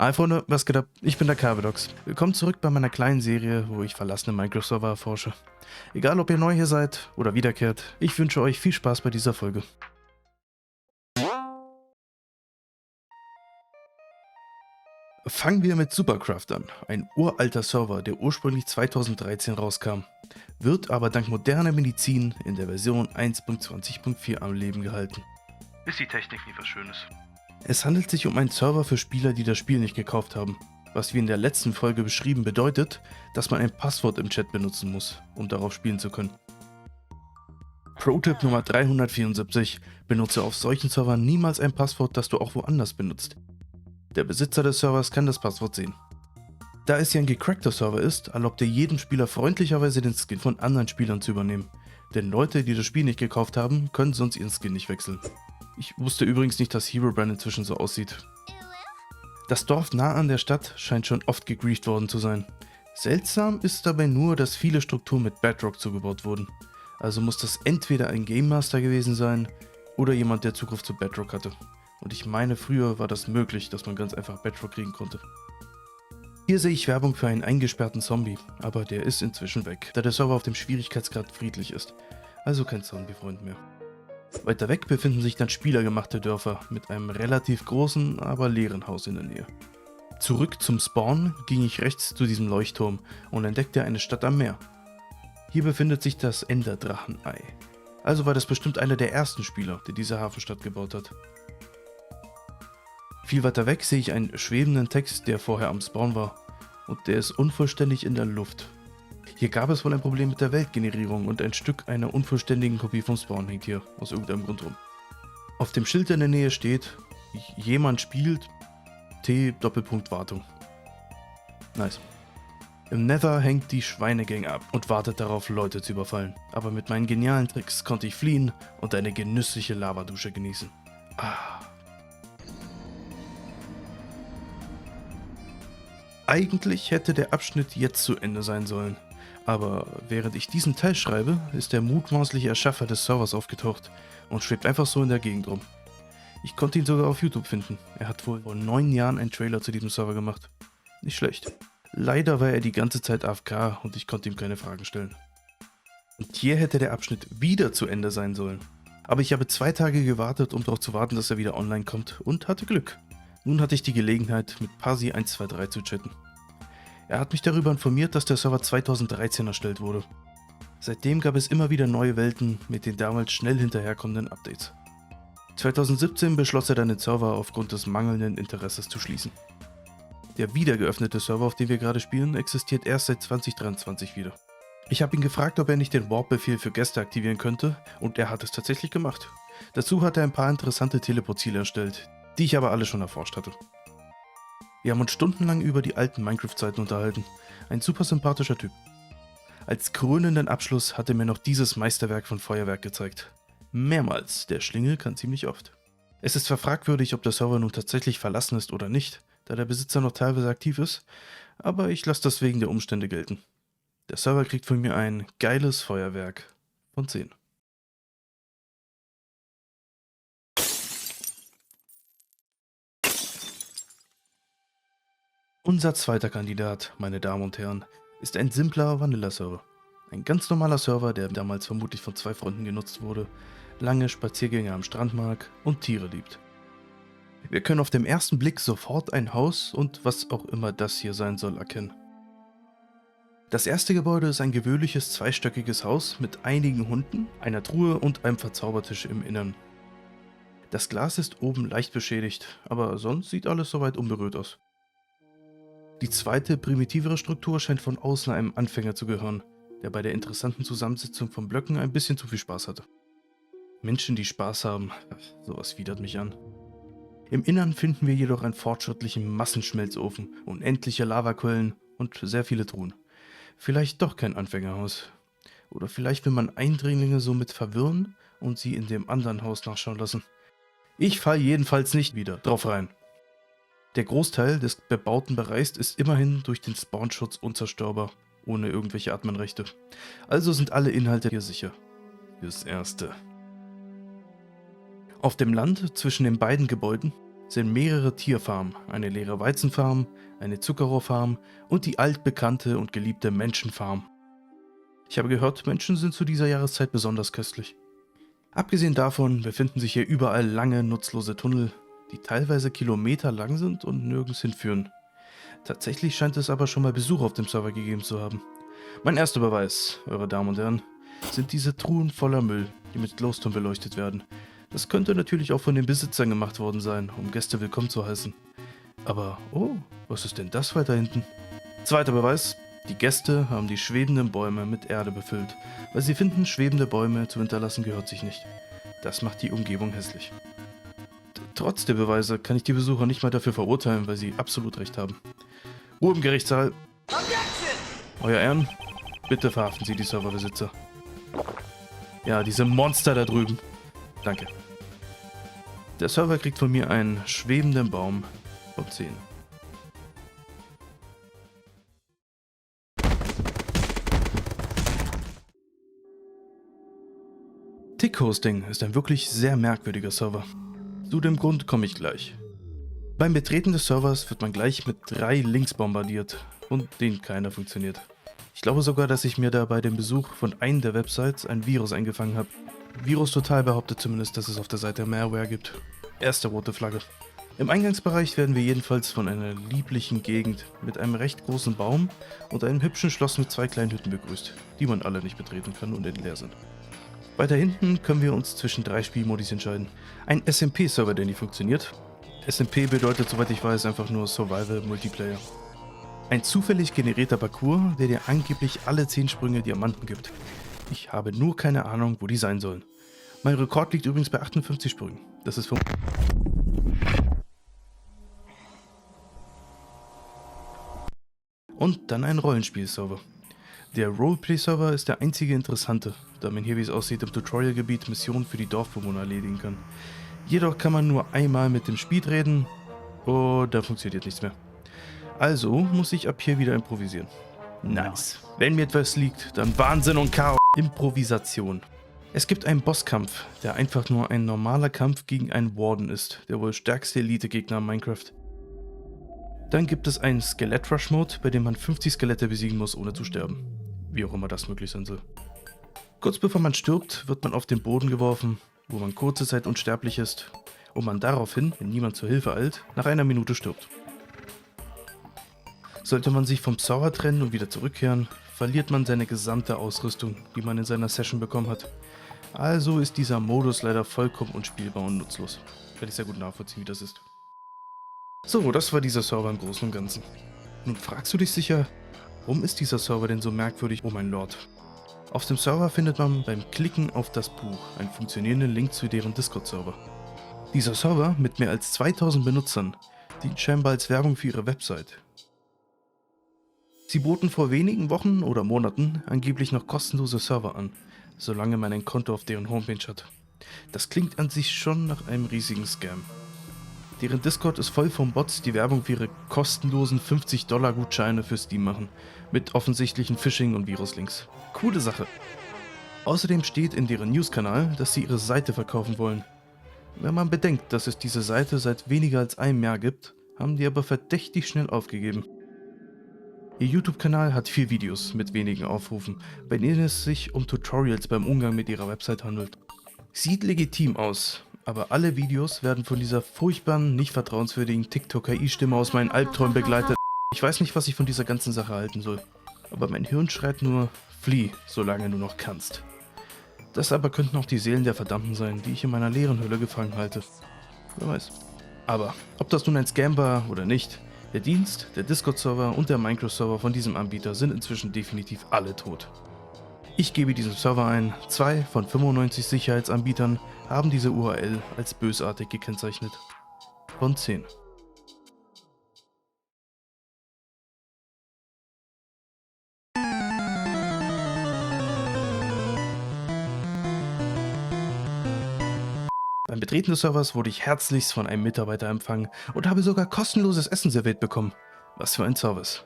Hi Freunde, was geht ab? Ich bin der Carvedox. Willkommen zurück bei meiner kleinen Serie, wo ich verlassene Minecraft-Server erforsche. Egal ob ihr neu hier seid oder wiederkehrt, ich wünsche euch viel Spaß bei dieser Folge. Fangen wir mit Supercraft an, ein uralter Server, der ursprünglich 2013 rauskam, wird aber dank moderner Medizin in der Version 1.20.4 am Leben gehalten. Ist die Technik nie was Schönes? Es handelt sich um einen Server für Spieler, die das Spiel nicht gekauft haben. Was wie in der letzten Folge beschrieben bedeutet, dass man ein Passwort im Chat benutzen muss, um darauf spielen zu können. Pro-Tipp Nummer 374: Benutze auf solchen Servern niemals ein Passwort, das du auch woanders benutzt. Der Besitzer des Servers kann das Passwort sehen. Da es ja ein gecrackter Server ist, erlaubt er jedem Spieler freundlicherweise den Skin von anderen Spielern zu übernehmen. Denn Leute, die das Spiel nicht gekauft haben, können sonst ihren Skin nicht wechseln. Ich wusste übrigens nicht, dass Herobrine inzwischen so aussieht. Das Dorf nah an der Stadt scheint schon oft gegrieft worden zu sein. Seltsam ist dabei nur, dass viele Strukturen mit Bedrock zugebaut wurden. Also muss das entweder ein Game Master gewesen sein oder jemand, der Zugriff zu Bedrock hatte. Und ich meine, früher war das möglich, dass man ganz einfach Bedrock kriegen konnte. Hier sehe ich Werbung für einen eingesperrten Zombie, aber der ist inzwischen weg, da der Server auf dem Schwierigkeitsgrad friedlich ist. Also kein Zombie-Freund mehr. Weiter weg befinden sich dann spielergemachte Dörfer mit einem relativ großen, aber leeren Haus in der Nähe. Zurück zum Spawn ging ich rechts zu diesem Leuchtturm und entdeckte eine Stadt am Meer. Hier befindet sich das Enderdrachen-Ei. Also war das bestimmt einer der ersten Spieler, der diese Hafenstadt gebaut hat. Viel weiter weg sehe ich einen schwebenden Text, der vorher am Spawn war. Und der ist unvollständig in der Luft. Hier gab es wohl ein Problem mit der Weltgenerierung und ein Stück einer unvollständigen Kopie vom Spawn hängt hier aus irgendeinem Grund rum. Auf dem Schild in der Nähe steht: Jemand spielt T-Wartung. Nice. Im Nether hängt die Schweinegang ab und wartet darauf, Leute zu überfallen. Aber mit meinen genialen Tricks konnte ich fliehen und eine genüssliche Lavadusche genießen. Eigentlich hätte der Abschnitt jetzt zu Ende sein sollen. Aber während ich diesen Teil schreibe, ist der mutmaßliche Erschaffer des Servers aufgetaucht und schwebt einfach so in der Gegend rum. Ich konnte ihn sogar auf YouTube finden. Er hat wohl vor 9 Jahren einen Trailer zu diesem Server gemacht. Nicht schlecht. Leider war er die ganze Zeit AFK und ich konnte ihm keine Fragen stellen. Und hier hätte der Abschnitt wieder zu Ende sein sollen. Aber ich habe 2 Tage gewartet, um darauf zu warten, dass er wieder online kommt, und hatte Glück. Nun hatte ich die Gelegenheit, mit Pasi123 zu chatten. Er hat mich darüber informiert, dass der Server 2013 erstellt wurde. Seitdem gab es immer wieder neue Welten mit den damals schnell hinterherkommenden Updates. 2017 beschloss er dann den Server aufgrund des mangelnden Interesses zu schließen. Der wieder geöffnete Server, auf dem wir gerade spielen, existiert erst seit 2023 wieder. Ich habe ihn gefragt, ob er nicht den Warp-Befehl für Gäste aktivieren könnte, und er hat es tatsächlich gemacht. Dazu hat er ein paar interessante Teleportziele erstellt, die ich aber alle schon erforscht hatte. Wir haben uns stundenlang über die alten Minecraft-Zeiten unterhalten. Ein super sympathischer Typ. Als krönenden Abschluss hat er mir noch dieses Meisterwerk von Feuerwerk gezeigt. Mehrmals, der Schlingel kann ziemlich oft. Es ist zwar fragwürdig, ob der Server nun tatsächlich verlassen ist oder nicht, da der Besitzer noch teilweise aktiv ist, aber ich lasse das wegen der Umstände gelten. Der Server kriegt von mir ein geiles Feuerwerk von 10. Unser zweiter Kandidat, meine Damen und Herren, ist ein simpler Vanilla-Server. Ein ganz normaler Server, der damals vermutlich von 2 Freunden genutzt wurde, lange Spaziergänge am Strand mag und Tiere liebt. Wir können auf den ersten Blick sofort ein Haus und was auch immer das hier sein soll erkennen. Das erste Gebäude ist ein gewöhnliches zweistöckiges Haus mit einigen Hunden, einer Truhe und einem Verzaubertisch im Innern. Das Glas ist oben leicht beschädigt, aber sonst sieht alles soweit unberührt aus. Die zweite, primitivere Struktur scheint von außen einem Anfänger zu gehören, der bei der interessanten Zusammensetzung von Blöcken ein bisschen zu viel Spaß hatte. Menschen, die Spaß haben, sowas widert mich an. Im Innern finden wir jedoch einen fortschrittlichen Massenschmelzofen, unendliche Lavaquellen und sehr viele Truhen. Vielleicht doch kein Anfängerhaus. Oder vielleicht will man Eindringlinge somit verwirren und sie in dem anderen Haus nachschauen lassen. Ich fall jedenfalls nicht wieder drauf rein. Der Großteil des bebauten Bereichs ist immerhin durch den Spawnschutz unzerstörbar, ohne irgendwelche Adminrechte. Also sind alle Inhalte hier sicher. Fürs Erste. Auf dem Land zwischen den beiden Gebäuden sind mehrere Tierfarmen, eine leere Weizenfarm, eine Zuckerrohrfarm und die altbekannte und geliebte Menschenfarm. Ich habe gehört, Menschen sind zu dieser Jahreszeit besonders köstlich. Abgesehen davon befinden sich hier überall lange, nutzlose Tunnel, die teilweise kilometerlang sind und nirgends hinführen. Tatsächlich scheint es aber schon mal Besuch auf dem Server gegeben zu haben. Mein erster Beweis, eure Damen und Herren, sind diese Truhen voller Müll, die mit Glowstone beleuchtet werden. Das könnte natürlich auch von den Besitzern gemacht worden sein, um Gäste willkommen zu heißen. Aber, oh, was ist denn das weiter hinten? Zweiter Beweis, die Gäste haben die schwebenden Bäume mit Erde befüllt, weil sie finden, schwebende Bäume zu hinterlassen gehört sich nicht. Das macht die Umgebung hässlich. Trotz der Beweise kann ich die Besucher nicht mal dafür verurteilen, weil sie absolut recht haben. Ruhe im Gerichtssaal. Euer Ehren, bitte verhaften Sie die Serverbesitzer. Ja, diese Monster da drüben. Danke. Der Server kriegt von mir einen schwebenden Baum von 10. Tick Hosting ist ein wirklich sehr merkwürdiger Server. Zu dem Grund komme ich gleich. Beim Betreten des Servers wird man gleich mit 3 Links bombardiert, und denen keiner funktioniert. Ich glaube sogar, dass ich mir da bei dem Besuch von einer der Websites ein Virus eingefangen habe. Virus Total behauptet zumindest, dass es auf der Seite Malware gibt. Erste rote Flagge. Im Eingangsbereich werden wir jedenfalls von einer lieblichen Gegend mit einem recht großen Baum und einem hübschen Schloss mit 2 kleinen Hütten begrüßt, die man alle nicht betreten kann und leer sind. Weiter hinten können wir uns zwischen 3 Spielmodis entscheiden. Ein SMP-Server, der nie funktioniert. SMP bedeutet, soweit ich weiß, einfach nur Survival Multiplayer. Ein zufällig generierter Parcours, der dir angeblich alle 10 Sprünge Diamanten gibt. Ich habe nur keine Ahnung, wo die sein sollen. Mein Rekord liegt übrigens bei 58 Sprüngen. Das ist Und dann ein Rollenspiel-Server. Der Roleplay-Server ist der einzige interessante, da man hier, wie es aussieht, im Tutorial-Gebiet Missionen für die Dorfbewohner erledigen kann. Jedoch kann man nur einmal mit dem Speed reden und da funktioniert nichts mehr. Also muss ich ab hier wieder improvisieren. Nice. Wenn mir etwas liegt, dann Wahnsinn und Chaos. Improvisation. Es gibt einen Bosskampf, der einfach nur ein normaler Kampf gegen einen Warden ist, der wohl stärkste Elite-Gegner in Minecraft. Dann gibt es einen Skelett-Rush-Mode, bei dem man 50 Skelette besiegen muss, ohne zu sterben. Wie auch immer das möglich sein soll. Kurz bevor man stirbt, wird man auf den Boden geworfen, wo man kurze Zeit unsterblich ist und man daraufhin, wenn niemand zur Hilfe eilt, nach einer Minute stirbt. Sollte man sich vom Server trennen und wieder zurückkehren, verliert man seine gesamte Ausrüstung, die man in seiner Session bekommen hat. Also ist dieser Modus leider vollkommen unspielbar und nutzlos. Kann ich sehr gut nachvollziehen, wie das ist. So, das war dieser Server im Großen und Ganzen. Nun fragst du dich sicher, warum ist dieser Server denn so merkwürdig, oh mein Lord? Auf dem Server findet man beim Klicken auf das Buch einen funktionierenden Link zu deren Discord-Server. Dieser Server mit mehr als 2000 Benutzern dient scheinbar als Werbung für ihre Website. Sie boten vor wenigen Wochen oder Monaten angeblich noch kostenlose Server an, solange man ein Konto auf deren Homepage hat. Das klingt an sich schon nach einem riesigen Scam. Deren Discord ist voll von Bots, die Werbung für ihre kostenlosen 50$ Gutscheine für Steam machen, mit offensichtlichen Phishing- und Viruslinks. Coole Sache. Außerdem steht in deren News-Kanal, dass sie ihre Seite verkaufen wollen. Wenn man bedenkt, dass es diese Seite seit weniger als einem Jahr gibt, haben die aber verdächtig schnell aufgegeben. Ihr YouTube-Kanal hat 4 Videos mit wenigen Aufrufen, bei denen es sich um Tutorials beim Umgang mit ihrer Website handelt. Sieht legitim aus, aber alle Videos werden von dieser furchtbaren, nicht vertrauenswürdigen TikTok-KI-Stimme aus meinen Albträumen begleitet. Ich weiß nicht, was ich von dieser ganzen Sache halten soll, aber mein Hirn schreit nur, flieh, solange du noch kannst. Das aber könnten auch die Seelen der Verdammten sein, die ich in meiner leeren Hölle gefangen halte. Wer weiß. Aber, ob das nun ein Scam war oder nicht, der Dienst, der Discord-Server und der Minecraft-Server von diesem Anbieter sind inzwischen definitiv alle tot. Ich gebe diesem Server ein, 2 von 95 Sicherheitsanbietern haben diese URL als bösartig gekennzeichnet. Von 10. Beim Betreten des Servers wurde ich herzlichst von einem Mitarbeiter empfangen und habe sogar kostenloses Essen serviert bekommen. Was für ein Service.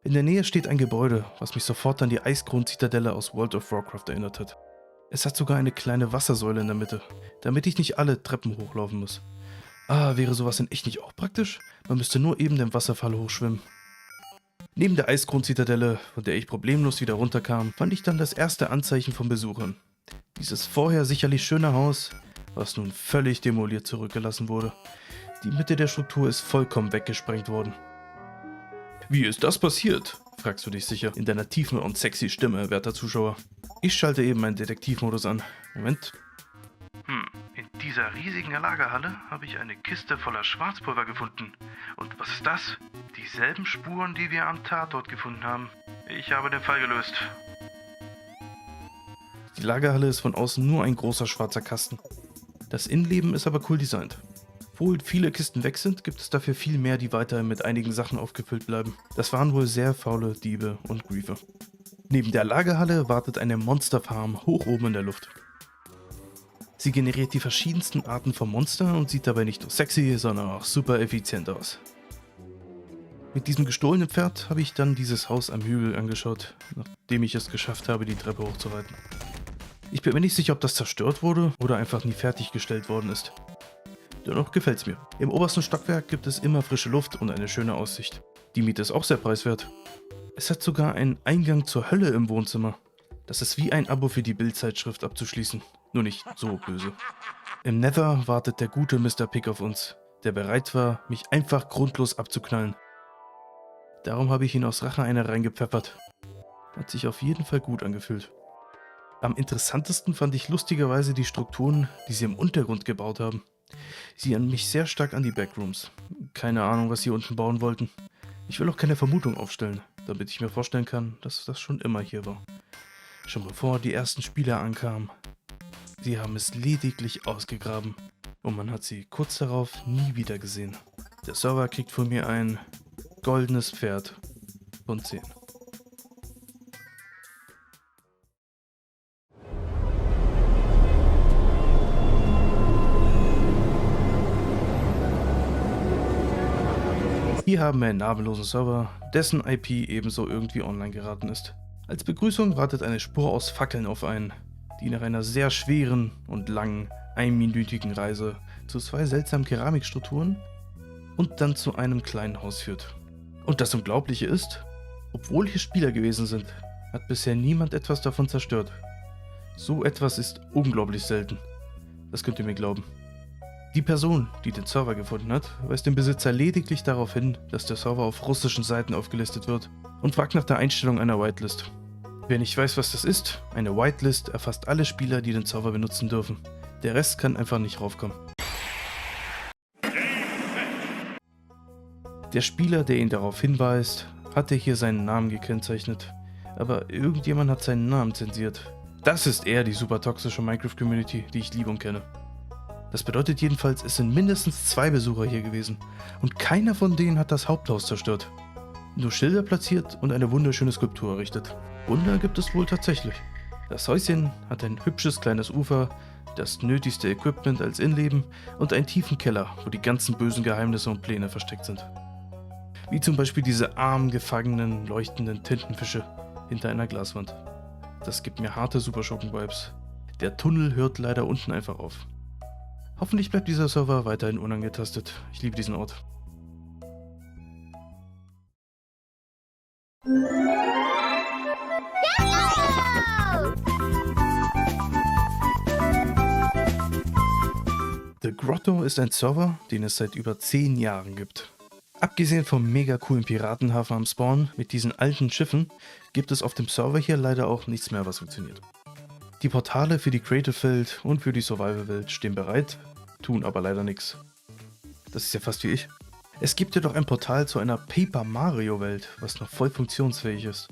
In der Nähe steht ein Gebäude, was mich sofort an die Eiskron-Zitadelle aus World of Warcraft erinnert hat. Es hat sogar eine kleine Wassersäule in der Mitte, damit ich nicht alle Treppen hochlaufen muss. Ah, wäre sowas in echt nicht auch praktisch? Man müsste nur eben den Wasserfall hochschwimmen. Neben der Eisgrund-Zitadelle, von der ich problemlos wieder runterkam, fand ich dann das erste Anzeichen von Besuchern. Dieses vorher sicherlich schöne Haus, was nun völlig demoliert zurückgelassen wurde. Die Mitte der Struktur ist vollkommen weggesprengt worden. Wie ist das passiert? Fragst du dich sicher in deiner tiefen und sexy Stimme, werter Zuschauer. Ich schalte eben meinen Detektivmodus an. Moment. In dieser riesigen Lagerhalle habe ich eine Kiste voller Schwarzpulver gefunden. Und was ist das? Dieselben Spuren, die wir am Tatort gefunden haben. Ich habe den Fall gelöst. Die Lagerhalle ist von außen nur ein großer schwarzer Kasten. Das Innenleben ist aber cool designt. Obwohl viele Kisten weg sind, gibt es dafür viel mehr, die weiterhin mit einigen Sachen aufgefüllt bleiben. Das waren wohl sehr faule Diebe und Griefer. Neben der Lagerhalle wartet eine Monsterfarm hoch oben in der Luft. Sie generiert die verschiedensten Arten von Monster und sieht dabei nicht nur sexy, sondern auch super effizient aus. Mit diesem gestohlenen Pferd habe ich dann dieses Haus am Hügel angeschaut, nachdem ich es geschafft habe, die Treppe hochzureiten. Ich bin mir nicht sicher, ob das zerstört wurde oder einfach nie fertiggestellt worden ist. Dennoch gefällt es mir. Im obersten Stockwerk gibt es immer frische Luft und eine schöne Aussicht. Die Miete ist auch sehr preiswert. Es hat sogar einen Eingang zur Hölle im Wohnzimmer. Das ist wie ein Abo für die Bild-Zeitschrift abzuschließen. Nur nicht so böse. Im Nether wartet der gute Mr. Pick auf uns, der bereit war, mich einfach grundlos abzuknallen. Darum habe ich ihn aus Rache eine reingepfeffert. Hat sich auf jeden Fall gut angefühlt. Am interessantesten fand ich lustigerweise die Strukturen, die sie im Untergrund gebaut haben. Sie erinnern mich sehr stark an die Backrooms. Keine Ahnung, was sie unten bauen wollten. Ich will auch keine Vermutung aufstellen, damit ich mir vorstellen kann, dass das schon immer hier war. Schon bevor die ersten Spieler ankamen. Sie haben es lediglich ausgegraben und man hat sie kurz darauf nie wieder gesehen. Der Server kriegt von mir ein goldenes Pferd von 10. Hier haben wir einen namenlosen Server, dessen IP ebenso irgendwie online geraten ist. Als Begrüßung wartet eine Spur aus Fackeln auf einen, die nach einer sehr schweren und langen, einminütigen Reise zu 2 seltsamen Keramikstrukturen und dann zu einem kleinen Haus führt. Und das Unglaubliche ist, obwohl hier Spieler gewesen sind, hat bisher niemand etwas davon zerstört. So etwas ist unglaublich selten. Das könnt ihr mir glauben. Die Person, die den Server gefunden hat, weist den Besitzer lediglich darauf hin, dass der Server auf russischen Seiten aufgelistet wird und fragt nach der Einstellung einer Whitelist. Wer nicht weiß, was das ist, eine Whitelist erfasst alle Spieler, die den Server benutzen dürfen. Der Rest kann einfach nicht raufkommen. Der Spieler, der ihn darauf hinweist, hatte hier seinen Namen gekennzeichnet, aber irgendjemand hat seinen Namen zensiert. Das ist eher die super toxische Minecraft-Community, die ich liebe und kenne. Das bedeutet jedenfalls, es sind mindestens 2 Besucher hier gewesen und keiner von denen hat das Haupthaus zerstört. Nur Schilder platziert und eine wunderschöne Skulptur errichtet. Wunder gibt es wohl tatsächlich. Das Häuschen hat ein hübsches kleines Ufer, das nötigste Equipment als Innenleben und einen tiefen Keller, wo die ganzen bösen Geheimnisse und Pläne versteckt sind. Wie zum Beispiel diese armen, gefangenen, leuchtenden Tintenfische hinter einer Glaswand. Das gibt mir harte Superschurken-Vibes. Der Tunnel hört leider unten einfach auf. Hoffentlich bleibt dieser Server weiterhin unangetastet. Ich liebe diesen Ort. The Grotto ist ein Server, den es seit über 10 Jahren gibt. Abgesehen vom mega coolen Piratenhafen am Spawn mit diesen alten Schiffen, gibt es auf dem Server hier leider auch nichts mehr, was funktioniert. Die Portale für die Creative-Welt und für die Survival-Welt stehen bereit, tun aber leider nichts. Das ist ja fast wie ich. Es gibt jedoch ein Portal zu einer Paper Mario Welt, was noch voll funktionsfähig ist.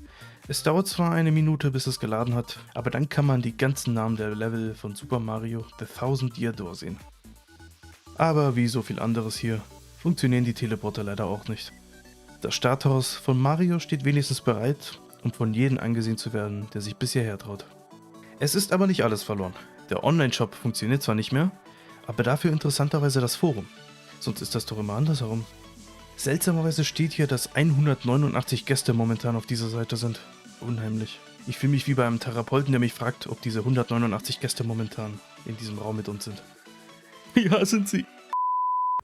Es dauert zwar eine Minute, bis es geladen hat, aber dann kann man die ganzen Namen der Level von Super Mario The Thousand Year Door sehen. Aber wie so viel anderes hier, funktionieren die Teleporter leider auch nicht. Das Starthaus von Mario steht wenigstens bereit, um von jedem angesehen zu werden, der sich bisher hertraut. Es ist aber nicht alles verloren. Der Online-Shop funktioniert zwar nicht mehr, aber dafür interessanterweise das Forum. Sonst ist das doch immer andersherum. Seltsamerweise steht hier, dass 189 Gäste momentan auf dieser Seite sind. Unheimlich. Ich fühle mich wie bei einem Therapeuten, der mich fragt, ob diese 189 Gäste momentan in diesem Raum mit uns sind. Ja, sind sie.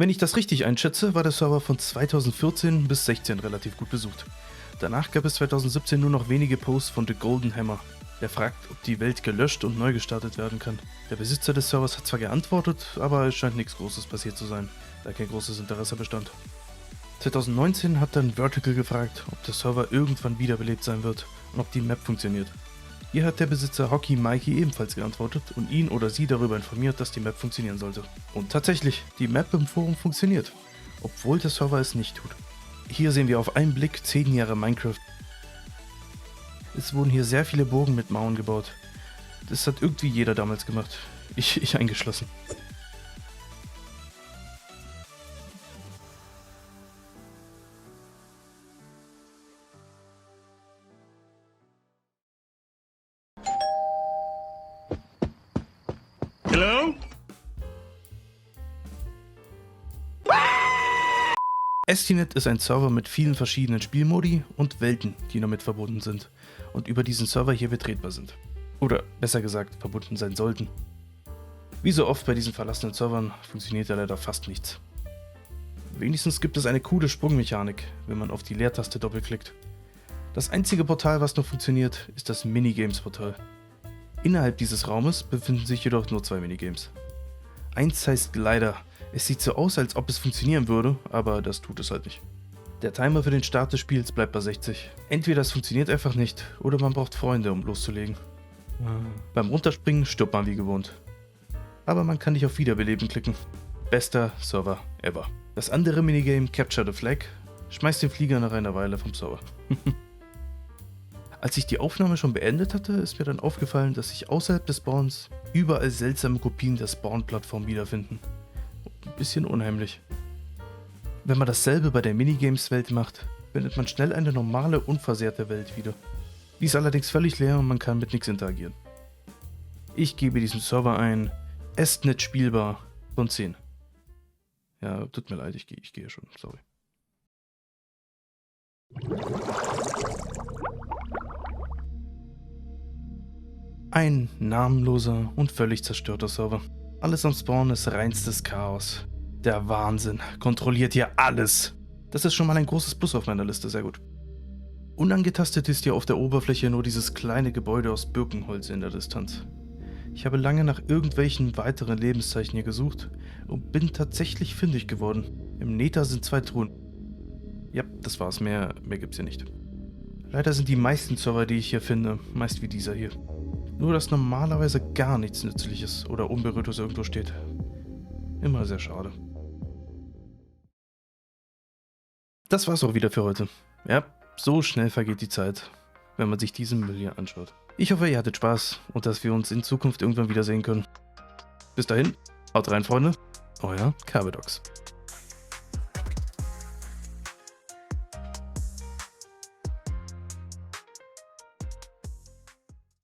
Wenn ich das richtig einschätze, war der Server von 2014 bis 2016 relativ gut besucht. Danach gab es 2017 nur noch wenige Posts von The Golden Hammer. Der fragt, ob die Welt gelöscht und neu gestartet werden kann. Der Besitzer des Servers hat zwar geantwortet, aber es scheint nichts Großes passiert zu sein, da kein großes Interesse bestand. 2019 hat dann Vertical gefragt, ob der Server irgendwann wiederbelebt sein wird und ob die Map funktioniert. Hier hat der Besitzer Hockey Mikey ebenfalls geantwortet und ihn oder sie darüber informiert, dass die Map funktionieren sollte. Und tatsächlich, die Map im Forum funktioniert, obwohl der Server es nicht tut. Hier sehen wir auf einen Blick 10 Jahre Minecraft. Es wurden hier sehr viele Burgen mit Mauern gebaut. Das hat irgendwie jeder damals gemacht. Ich eingeschlossen. Hello? Estinet ist ein Server mit vielen verschiedenen Spielmodi und Welten, die damit verbunden sind und über diesen Server hier betretbar sind. Oder besser gesagt, verbunden sein sollten. Wie so oft bei diesen verlassenen Servern funktioniert ja leider fast nichts. Wenigstens gibt es eine coole Sprungmechanik, wenn man auf die Leertaste doppelklickt. Das einzige Portal, was noch funktioniert, ist das Minigames-Portal. Innerhalb dieses Raumes befinden sich jedoch nur 2 Minigames. Eins heißt Glider. Es sieht so aus, als ob es funktionieren würde, aber das tut es halt nicht. Der Timer für den Start des Spiels bleibt bei 60. Entweder es funktioniert einfach nicht, oder man braucht Freunde, um loszulegen. Beim Runterspringen stirbt man wie gewohnt. Aber man kann nicht auf Wiederbeleben klicken. Bester Server ever. Das andere Minigame, Capture the Flag, schmeißt den Flieger nach einer Weile vom Server. Als ich die Aufnahme schon beendet hatte, ist mir dann aufgefallen, dass sich außerhalb des Spawns überall seltsame Kopien der Spawn-Plattform wiederfinden. Ein bisschen unheimlich. Wenn man dasselbe bei der Minigames-Welt macht, findet man schnell eine normale, unversehrte Welt wieder. Die ist allerdings völlig leer und man kann mit nichts interagieren. Ich gebe diesem Server ein Estnet spielbar von 10. Ja, tut mir leid, ich gehe schon, sorry. Ein namenloser und völlig zerstörter Server. Alles am Spawn ist reinstes Chaos. Der Wahnsinn kontrolliert hier alles. Das ist schon mal ein großes Plus auf meiner Liste, sehr gut. Unangetastet ist hier auf der Oberfläche nur dieses kleine Gebäude aus Birkenholz in der Distanz. Ich habe lange nach irgendwelchen weiteren Lebenszeichen hier gesucht und bin tatsächlich fündig geworden. Im Nether sind 2 Truhen. Ja, das war's, mehr gibt's hier nicht. Leider sind die meisten Server, die ich hier finde, meist wie dieser hier. Nur dass normalerweise gar nichts Nützliches oder Unberührtes irgendwo steht. Immer sehr schade. Das war's auch wieder für heute. Ja, so schnell vergeht die Zeit, wenn man sich diesen Müll hier anschaut. Ich hoffe, ihr hattet Spaß und dass wir uns in Zukunft irgendwann wiedersehen können. Bis dahin, haut rein, Freunde. Euer Carbedox.